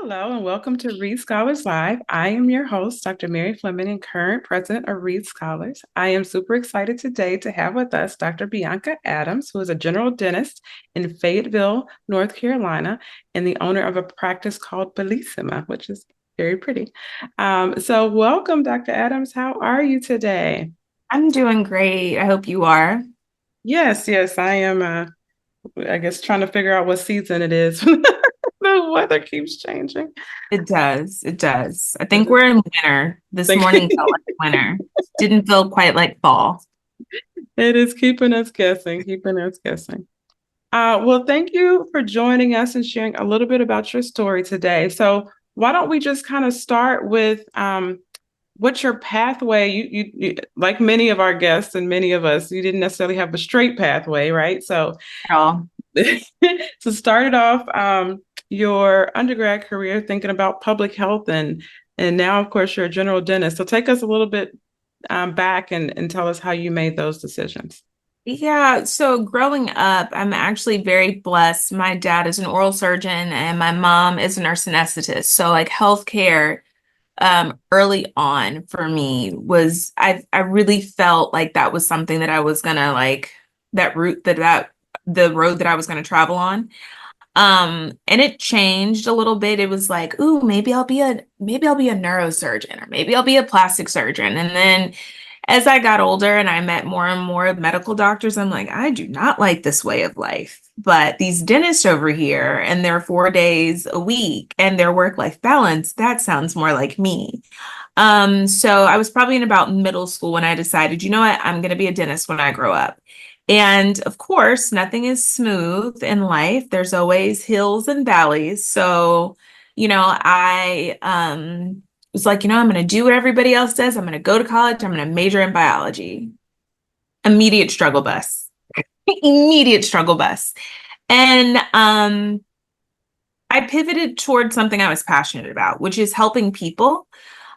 Hello and welcome to Reed Scholars Live. I am your host, Dr. Mary Fleming, and current president of Reed Scholars. I am super excited today to have with us Dr. Bianca Adams, who is a general dentist in Fayetteville, North Carolina, and the owner of a practice called Bellissima, which is very pretty. So welcome, Dr. Adams. How are you today? I'm doing great. I hope you are. Yes, I am. I guess trying to figure out what season it is. The weather keeps changing. It does. It does. I think we're in winter. This Thank morning felt like winter. Didn't feel quite like fall. It is keeping us guessing, keeping us guessing. Well, thank you for joining us and sharing a little bit about your story today. So, why don't we just kind of start with what's your pathway? Like many of our guests and many of us, you didn't necessarily have a straight pathway, right? So, At all. so started off your undergrad career thinking about public health, and now, of course, you're a general dentist. So, take us a little bit back and tell us how you made those decisions. Yeah, so growing up, I'm actually very blessed. My dad is an oral surgeon and my mom is a nurse anesthetist. So like healthcare early on for me was I really felt like that was something that I was gonna like that route that the road that I was gonna travel on. And it changed a little bit. It was like, ooh, maybe I'll be a neurosurgeon or maybe I'll be a plastic surgeon. And then as I got older and I met more and more medical doctors, I'm like, I do not like this way of life. But these dentists over here and their 4 days a week and their work-life balance, that sounds more like me. So I was probably in about middle school when I decided, you know what, I'm going to be a dentist when I grow up. And of course, nothing is smooth in life. There's always hills and valleys. So, I was like, I'm going to do what everybody else does. I'm going to go to college. I'm going to major in biology. Immediate struggle bus. Immediate struggle bus. And I pivoted towards something I was passionate about, which is helping people.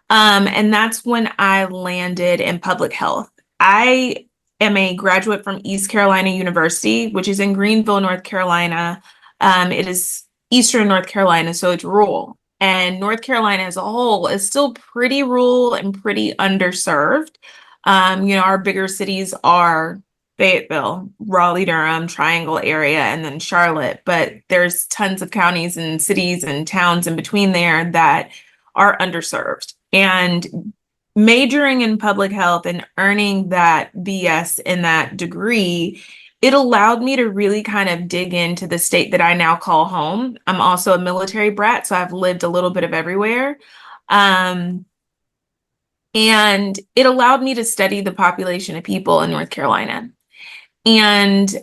And that's when I landed in public health. I am a graduate from East Carolina University, which is in Greenville, North Carolina. It is Eastern North Carolina, so it's rural. And North Carolina as a whole is still pretty rural and pretty underserved. Our bigger cities are Fayetteville, Raleigh, Durham, Triangle area, and then Charlotte. But there's tons of counties and cities and towns in between there that are underserved. And majoring in public health and earning that BS in that degree, it allowed me to really kind of dig into the state that I now call home. I'm also a military brat, so I've lived a little bit of everywhere. Um, and it allowed me to study the population of people in North Carolina. And,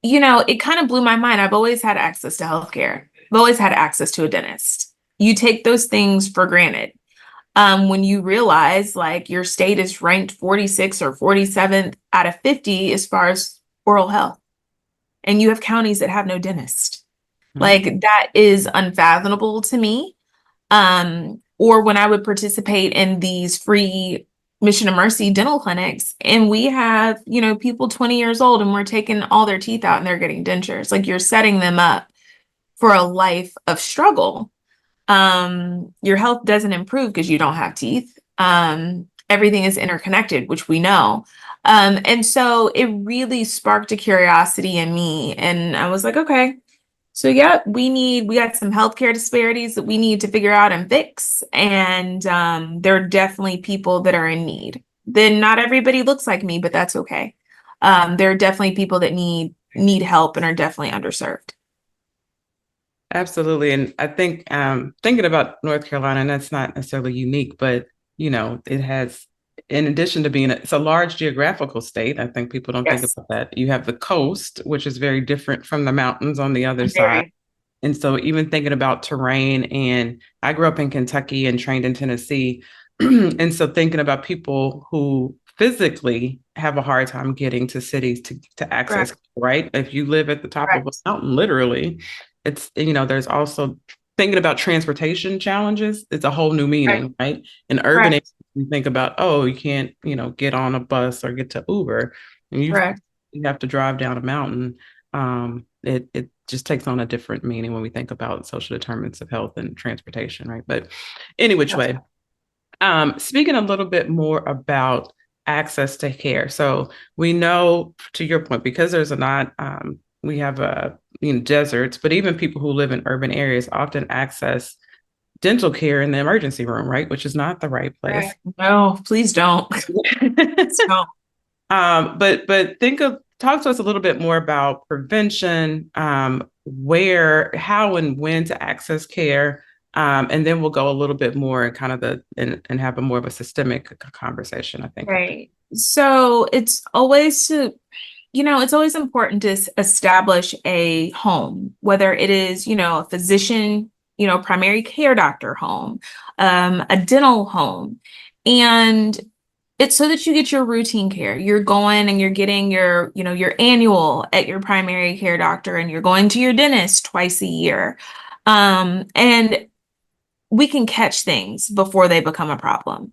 it kind of blew my mind. I've always had access to healthcare. I've always had access to a dentist. You take those things for granted. When you realize like your state is ranked 46 or 47th out of 50 as far as oral health, and you have counties that have no dentist. Mhm. Like that is unfathomable to me. Or when I would participate in these free Mission of Mercy dental clinics, and we have, people 20 years old and we're taking all their teeth out and they're getting dentures. Like you're setting them up for a life of struggle. Your health doesn't improve because you don't have teeth. Everything is interconnected, which we know. And so it really sparked a curiosity in me. And I was like, okay, so yeah, we got some healthcare disparities that we need to figure out and fix. And there are definitely people that are in need. Then not everybody looks like me, but that's okay. There are definitely people that need help and are definitely underserved. Absolutely. And I think thinking about North Carolina, and that's not necessarily unique, but it has, in addition to being it's a large geographical state, I think people don't think Yes, about that. You have the coast, which is very different from the mountains on the other side. very. And so even thinking about terrain, and I grew up in Kentucky and trained in Tennessee. And so thinking about people who physically have a hard time getting to cities to access, Correct. right? If you live at the top of a Correct. mountain, literally, there's also thinking about transportation challenges. It's a whole new Right. meaning, right? In urban areas, Correct. you think about, oh, you can't, get on a bus or get to Uber, and Correct. you have to drive down a mountain. it just takes on a different meaning when we think about social determinants of health and transportation, right? But any which way, speaking a little bit more about access to care. So we know, to your point, because there's a lot, we have deserts, but even people who live in urban areas often access dental care in the emergency room, right? Which is not the right place. Right. No, please don't. Please don't. But talk to us a little bit more about prevention, where, how, and when to access care, and then we'll go a little bit more and kind of and have a more of a systemic conversation, I think. Right. So it's always it's always important to establish a home, whether it is, a physician, primary care doctor home, a dental home, and it's so that you get your routine care. You're going and you're getting your annual at your primary care doctor, and you're going to your dentist twice a year. And we can catch things before they become a problem.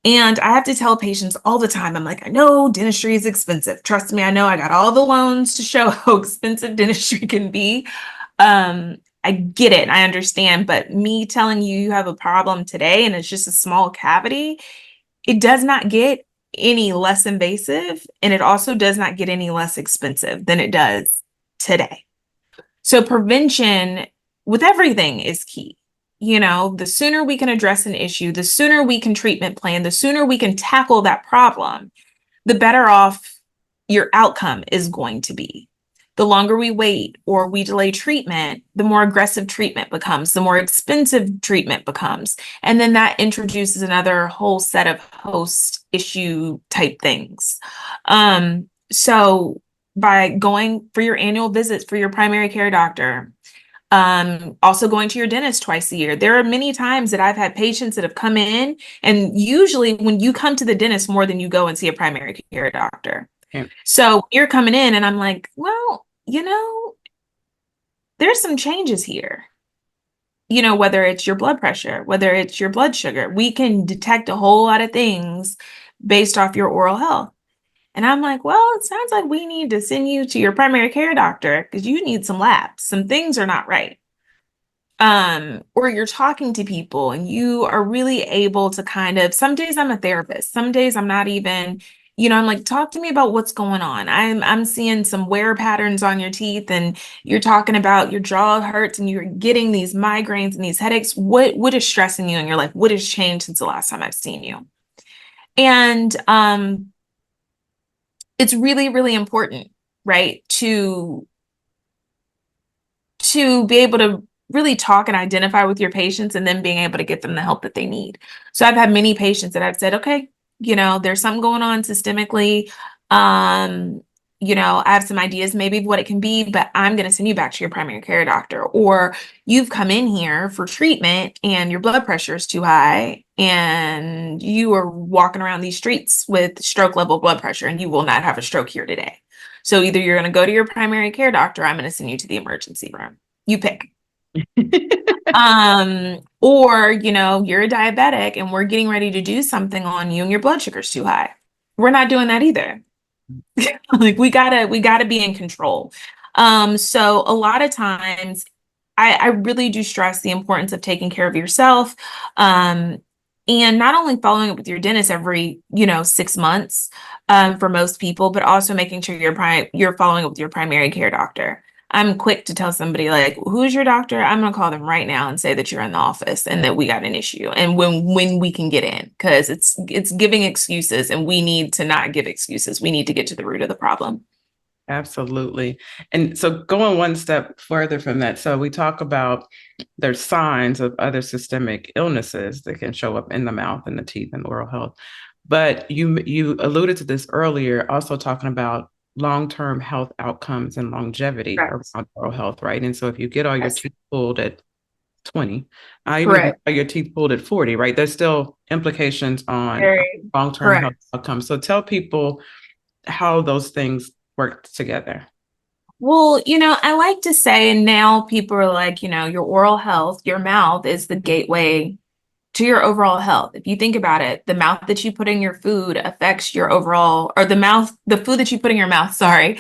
And I have to tell patients all the time, I'm like, I know dentistry is expensive. Trust me, I know I got all the loans to show how expensive dentistry can be. I get it. I understand. But me telling you you have a problem today and it's just a small cavity, it does not get any less invasive. And it also does not get any less expensive than it does today. So prevention with everything is key. The sooner we can address an issue, the sooner we can treatment plan, the sooner we can tackle that problem, the better off your outcome is going to be. The longer we wait or we delay treatment, the more aggressive treatment becomes, the more expensive treatment becomes. And then that introduces another whole set of host issue type things. So by going for your annual visits for your primary care doctor, also going to your dentist twice a year. There are many times that I've had patients that have come in, and usually when you come to the dentist more than you go and see a primary care doctor. Yeah. So you're coming in and I'm like, well, there's some changes here. Whether it's your blood pressure, whether it's your blood sugar, we can detect a whole lot of things based off your oral health. And I'm like, well, it sounds like we need to send you to your primary care doctor because you need some labs. Some things are not right. Or you're talking to people and you are really able to some days I'm a therapist, some days I'm not even, I'm like, talk to me about what's going on. I'm seeing some wear patterns on your teeth, and you're talking about your jaw hurts and you're getting these migraines and these headaches. What is stressing you in your life? What has changed since the last time I've seen you? And it's really, really important, right, to be able to really talk and identify with your patients and then being able to get them the help that they need. So I've had many patients that I've said, okay, there's something going on systemically. I have some ideas maybe of what it can be, but I'm going to send you back to your primary care doctor. Or you've come in here for treatment and your blood pressure is too high and you are walking around these streets with stroke level blood pressure and you will not have a stroke here today. So either you're going to go to your primary care doctor, or I'm going to send you to the emergency room. You pick. Or, you're a diabetic and we're getting ready to do something on you and your blood sugar's too high. We're not doing that either. Like we gotta be in control. So a lot of times I really do stress the importance of taking care of yourself. And not only following up with your dentist every, 6 months, for most people, but also making sure you're following up with your primary care doctor. I'm quick to tell somebody like, who's your doctor? I'm going to call them right now and say that you're in the office and that we got an issue and when we can get in, because it's giving excuses and we need to not give excuses. We need to get to the root of the problem. Absolutely. And so going one step further from that, so we talk about there's signs of other systemic illnesses that can show up in the mouth and the teeth and oral health. But you alluded to this earlier, also talking about long-term health outcomes and longevity around oral health, right? And so if you get all your teeth pulled at 20, even if you get your teeth pulled at 40, right? There's still implications on long-term health outcomes. So tell people how those things work together. Well, I like to say, and now people are like, your oral health, your mouth is the gateway to your overall health. If you think about it, the mouth that you put in your food affects your overall, or the food that you put in your mouth, sorry,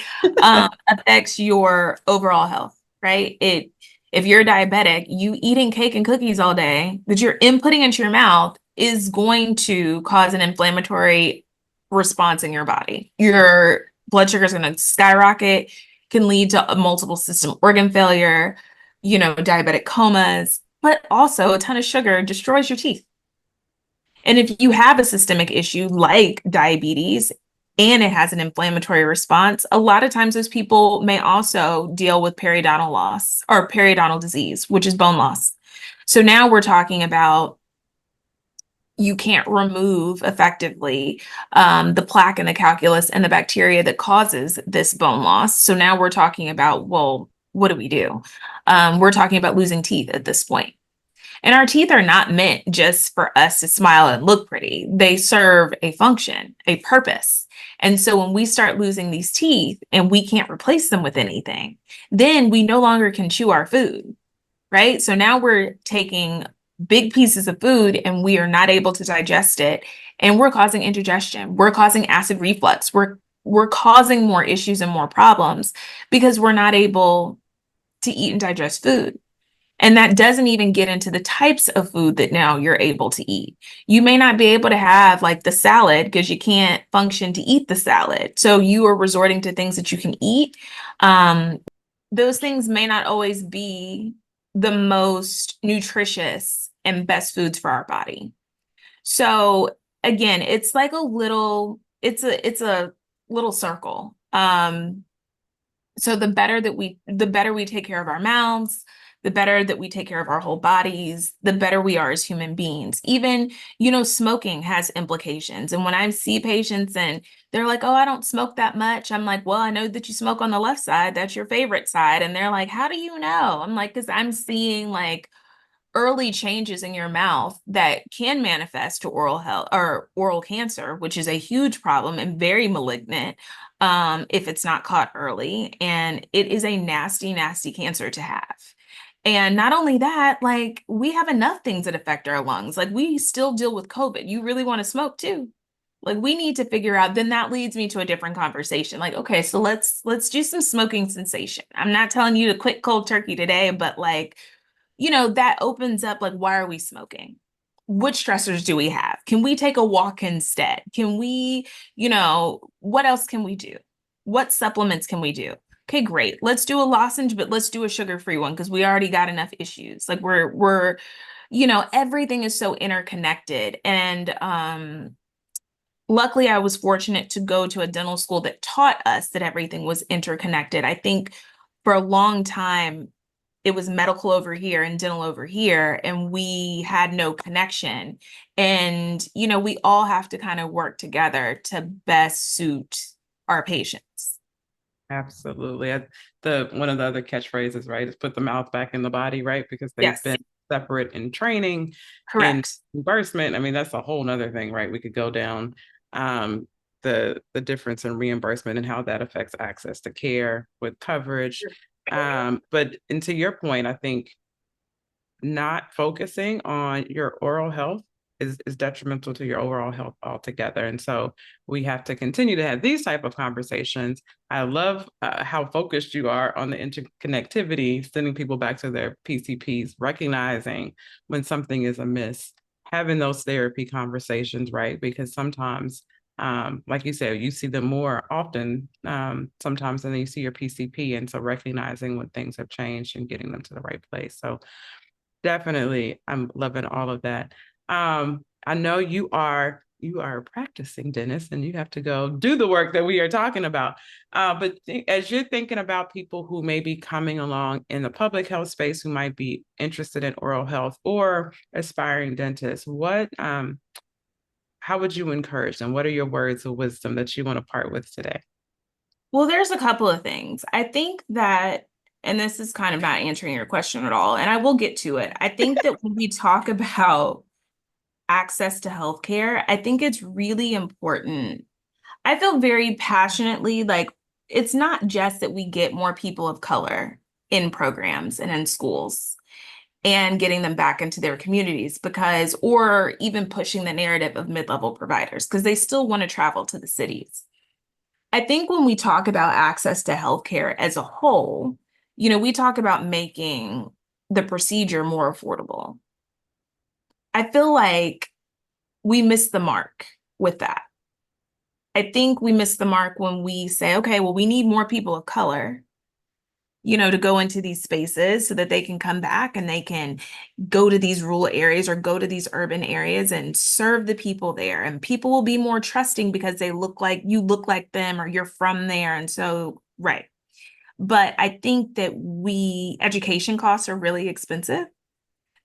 affects your overall health, right? If you're diabetic, you eating cake and cookies all day that you're inputting into your mouth is going to cause an inflammatory response in your body. Your blood sugar is going to skyrocket, can lead to multiple system organ failure, diabetic comas, but also a ton of sugar destroys your teeth. And if you have a systemic issue like diabetes and it has an inflammatory response, a lot of times those people may also deal with periodontal loss or periodontal disease, which is bone loss. So now we're talking about you can't remove effectively the plaque and the calculus and the bacteria that causes this bone loss. So now we're talking about, well, what do we do? We're talking about losing teeth at this point. And our teeth are not meant just for us to smile and look pretty. They serve a function, a purpose. And so when we start losing these teeth and we can't replace them with anything, then we no longer can chew our food, right? So now we're taking big pieces of food and we are not able to digest it. And we're causing indigestion. We're causing acid reflux. We're causing more issues and more problems because we're not able to eat and digest food. And that doesn't even get into the types of food that now you're able to eat. You may not be able to have like the salad because you can't function to eat the salad. So you are resorting to things that you can eat. Those things may not always be the most nutritious and best foods for our body. So again, it's like it's a little circle. So the better we take care of our mouths, the better that we take care of our whole bodies, the better we are as human beings. Even, smoking has implications. And when I see patients and they're like, oh, I don't smoke that much. I'm like, well, I know that you smoke on the left side. That's your favorite side. And they're like, how do you know? I'm like, because I'm seeing like early changes in your mouth that can manifest to oral health or oral cancer, which is a huge problem and very malignant if it's not caught early. And it is a nasty, nasty cancer to have. And not only that, like we have enough things that affect our lungs. Like we still deal with COVID. You really want to smoke too. Like we need to figure out, then that leads me to a different conversation. Like, okay, so let's do some smoking cessation. I'm not telling you to quit cold turkey today, but like, that opens up like, why are we smoking? What stressors do we have? Can we take a walk instead? Can we, what else can we do? What supplements can we do? Okay, great. Let's do a lozenge, but let's do a sugar-free one because we already got enough issues. Like we're, everything is so interconnected. And luckily I was fortunate to go to a dental school that taught us that everything was interconnected. I think for a long time, it was medical over here and dental over here, and we had no connection. And, we all have to kind of work together to best suit our patients. Absolutely. One of the other catchphrases, right, is put the mouth back in the body, right? Because they've Yes, been separate in training, in correct. reimbursement. I mean, that's a whole nother thing, right? We could go down the difference in reimbursement and how that affects access to care with coverage. But and to your point, I think not focusing on your oral health is detrimental to your overall health altogether. And so we have to continue to have these type of conversations. I love how focused you are on the interconnectivity, sending people back to their PCPs, recognizing when something is amiss, having those therapy conversations, right? Because sometimes, like you said, you see them more often sometimes than you see your PCP. And so recognizing when things have changed and getting them to the right place. So definitely, I'm loving all of that. I know you are a practicing dentist and you have to go do the work that we are talking about. But as you're thinking about people who may be coming along in the public health space who might be interested in oral health or aspiring dentists, how would you encourage them? What are your words of wisdom that you want to part with today? Well, there's a couple of things. I think that, and this is kind of not answering your question at all, and I will get to it. I think that when we talk about access to healthcare, I think it's really important. I feel very passionately like it's not just that we get more people of color in programs and in schools. and getting them back into their communities or even pushing the narrative of mid-level providers because they still want to travel to the cities. I think when we talk about access to healthcare as a whole, we talk about making the procedure more affordable. I feel like we miss the mark with that. I think we miss the mark when we say, okay, well, we need more people of color, to go into these spaces so that they can come back and they can go to these rural areas or go to these urban areas and serve the people there. And people will be more trusting because you look like them or you're from there. And so, right. But I think that education costs are really expensive.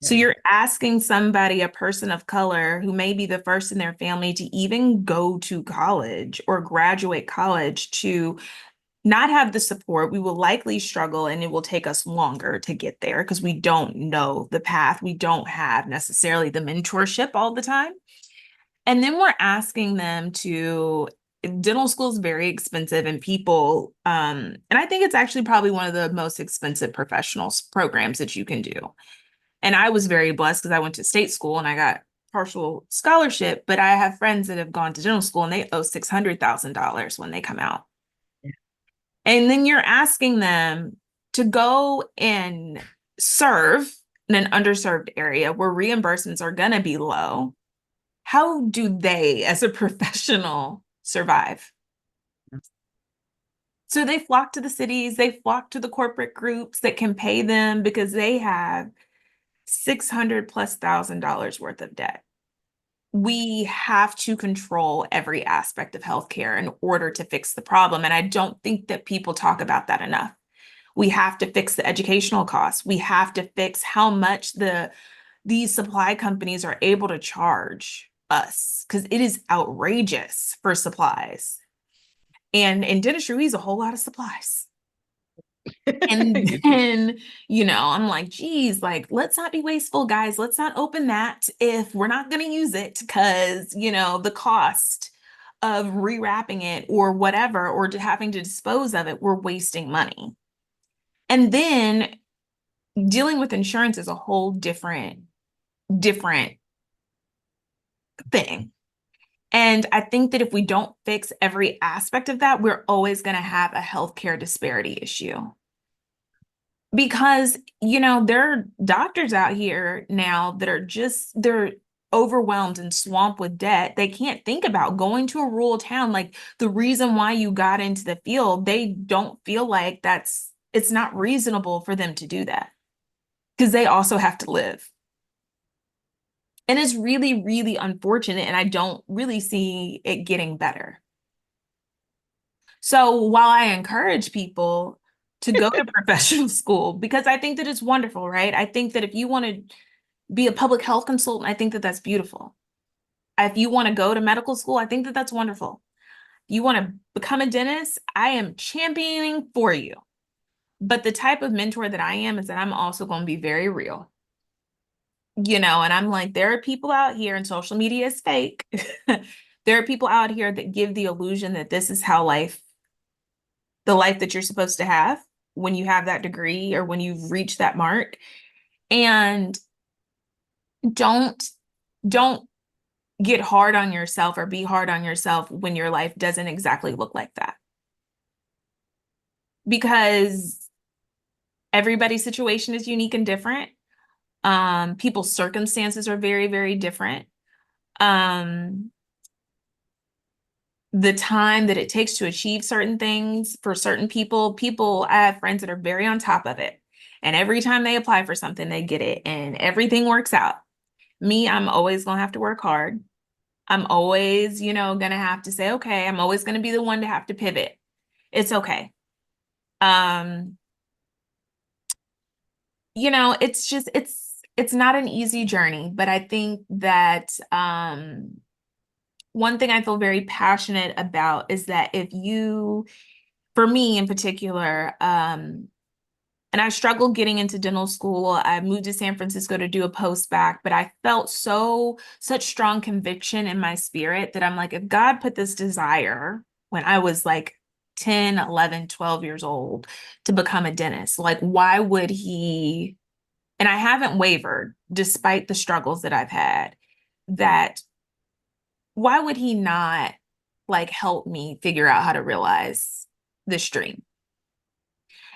So you're asking somebody, a person of color who may be the first in their family to even go to college or graduate college to not have the support. We will likely struggle and it will take us longer to get there because we don't know the path. We don't have necessarily the mentorship all the time. And then we're asking them dental school is very expensive and and I think it's actually probably one of the most expensive professional programs that you can do. And I was very blessed because I went to state school and I got partial scholarship, but I have friends that have gone to dental school and they owe $600,000 when they come out. Yeah. And then you're asking them to go and serve in an underserved area where reimbursements are going to be low. How do they, as a professional, survive? So they flock to the cities, they flock to the corporate groups that can pay them because they have $600,000+ worth of debt. We have to control every aspect of healthcare in order to fix the problem. And I don't think that people talk about that enough. We have to fix the educational costs. We have to fix how much these supply companies are able to charge us because it is outrageous for supplies. And in dentistry, we use a whole lot of supplies. And then, I'm like, geez, like, let's not be wasteful, guys. Let's not open that if we're not going to use it because, the cost of rewrapping it or whatever, or having to dispose of it, we're wasting money. And then dealing with insurance is a whole different thing. And I think that if we don't fix every aspect of that, we're always going to have a healthcare disparity issue. Because, there are doctors out here now that they're overwhelmed and swamped with debt. They can't think about going to a rural town. Like the reason why you got into the field, they don't feel like it's not reasonable for them to do that because they also have to live. And it's really, really unfortunate. And I don't really see it getting better. So while I encourage people to go to professional school, because I think that it's wonderful, right? I think that if you want to be a public health consultant, I think that that's beautiful. If you want to go to medical school, I think that that's wonderful. If you want to become a dentist, I am championing for you. But the type of mentor that I am is that I'm also going to be very real. And I'm like, there are people out here and social media is fake. There are people out here that give the illusion that this is how the life that you're supposed to have when you have that degree or when you've reached that mark. And don't get hard on yourself or be hard on yourself when your life doesn't exactly look like that. Because everybody's situation is unique and different. People's circumstances are very, very different. The time that it takes to achieve certain things for certain people, I have friends that are very on top of it. And every time they apply for something, they get it and everything works out. Me, I'm always going to have to work hard. I'm always, going to have to say, okay, I'm always going to be the one to have to pivot. It's okay. It's just, it's not an easy journey, but I think that, one thing I feel very passionate about is that for me in particular, and I struggled getting into dental school. I moved to San Francisco to do a post-bac, but I felt such strong conviction in my spirit that I'm like, if God put this desire when I was like 10, 11, 12 years old to become a dentist, like, why would he and I haven't wavered despite the struggles that I've had, that why would he not like help me figure out how to realize this dream?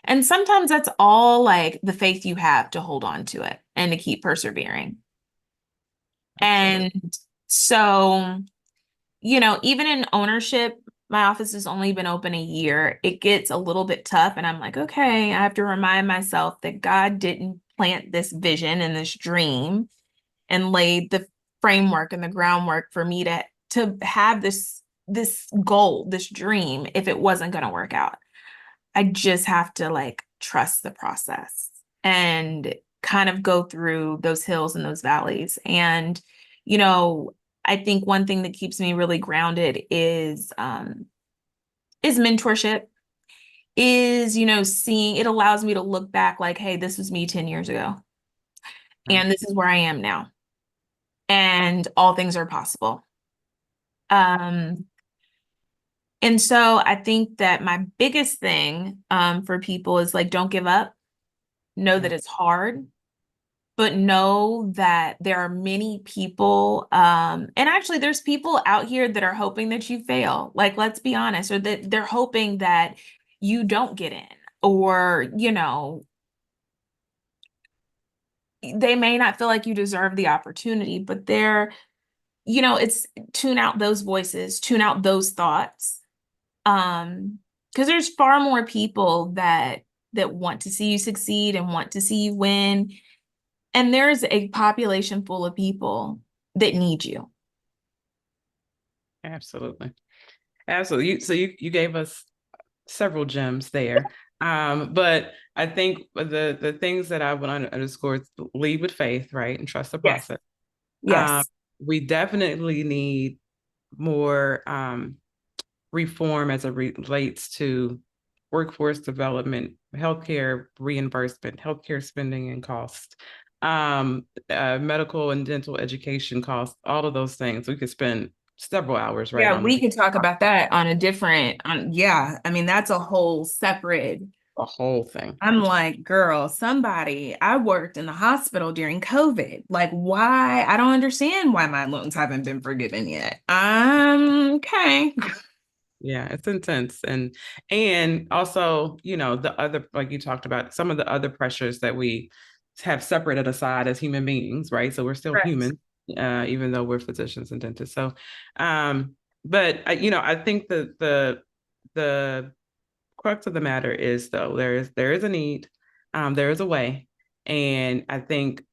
And sometimes that's all like the faith you have to hold on to it and to keep persevering. Absolutely. And so, you know, even in ownership, my office has only been open a year. It gets a little bit tough. And I'm like, okay, I have to remind myself that God didn't plant this vision and this dream and laid the framework and the groundwork for me to have this goal, this dream, if it wasn't going to work out. I just have to like trust the process and kind of go through those hills and those valleys. And, you know, I think one thing that keeps me really grounded is mentorship, is, you know, seeing it allows me to look back like, hey, this was me 10 years ago. Right. And this is where I am now. And all things are possible. Um, and so I think that my biggest thing for people is like, don't give up. Know Yeah. that it's hard, but know that there are many people, and actually there's people out here that are hoping that you fail. Like, let's be honest, or that they're hoping that you don't get in, or, you know, they may not feel like you deserve the opportunity, but they're, you know, it's tune out those voices, tune out those thoughts. Because there's far more people that want to see you succeed and want to see you win. And there's a population full of people that need you. Absolutely. Absolutely. So you gave us several gems there. But I think the things that I would underscore is lead with faith, right? And trust the Yes. process. Um, Yes. we definitely need more reform as it relates to workforce development, healthcare reimbursement, healthcare spending and costs, medical and dental education costs, all of those things. We could spend several hours right Yeah, on we could talk about that on a different, yeah, I mean, that's a whole separate. the whole thing. I'm like, girl, I worked in the hospital during COVID. Like, why? I don't understand why my loans haven't been forgiven yet. Okay. Yeah, it's intense. And also, you know, the other, like you talked about, some of the other pressures that we have separated aside as human beings, right? So we're still Correct. human, even though we're physicians and dentists. So but you know, I think the crux of the matter is, though, there is a need, there is a way. And I think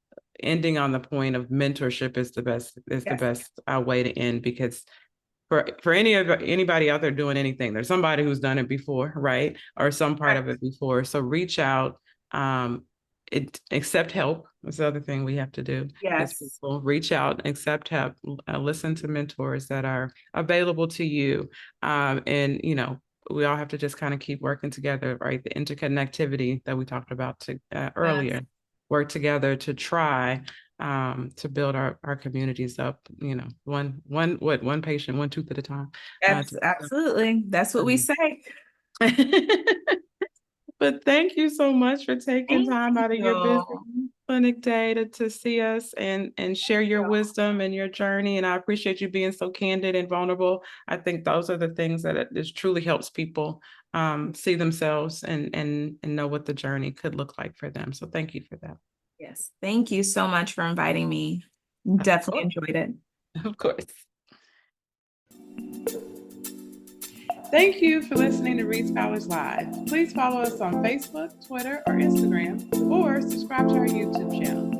ending on the point of mentorship is the Yes. best way to end, because for anybody out there doing anything, there's somebody who's done it before, right? Or some part of Correct. it before. So reach out, accept help. That's the other thing we have to do as Yes. people. Reach out, accept help, listen to mentors that are available to you. And you know, we all have to just kind of keep working together, right? The interconnectivity that we talked about Yes. earlier, work together to try to build our communities up, you know, one patient, one tooth at a time. Absolutely. That's what we say. But thank you so much for taking Thank time out of your busy you. clinic day to see us and share your wisdom and your journey. And I appreciate you being so candid and vulnerable. I think those are the things that it just truly helps people see themselves and know what the journey could look like for them. So thank you for that. Yes. Thank you so much for inviting me. Of Definitely course. enjoyed it. Of course. Thank you for listening to Reede Scholars Live. Please follow us on Facebook, Twitter, or Instagram, or subscribe to our YouTube channel.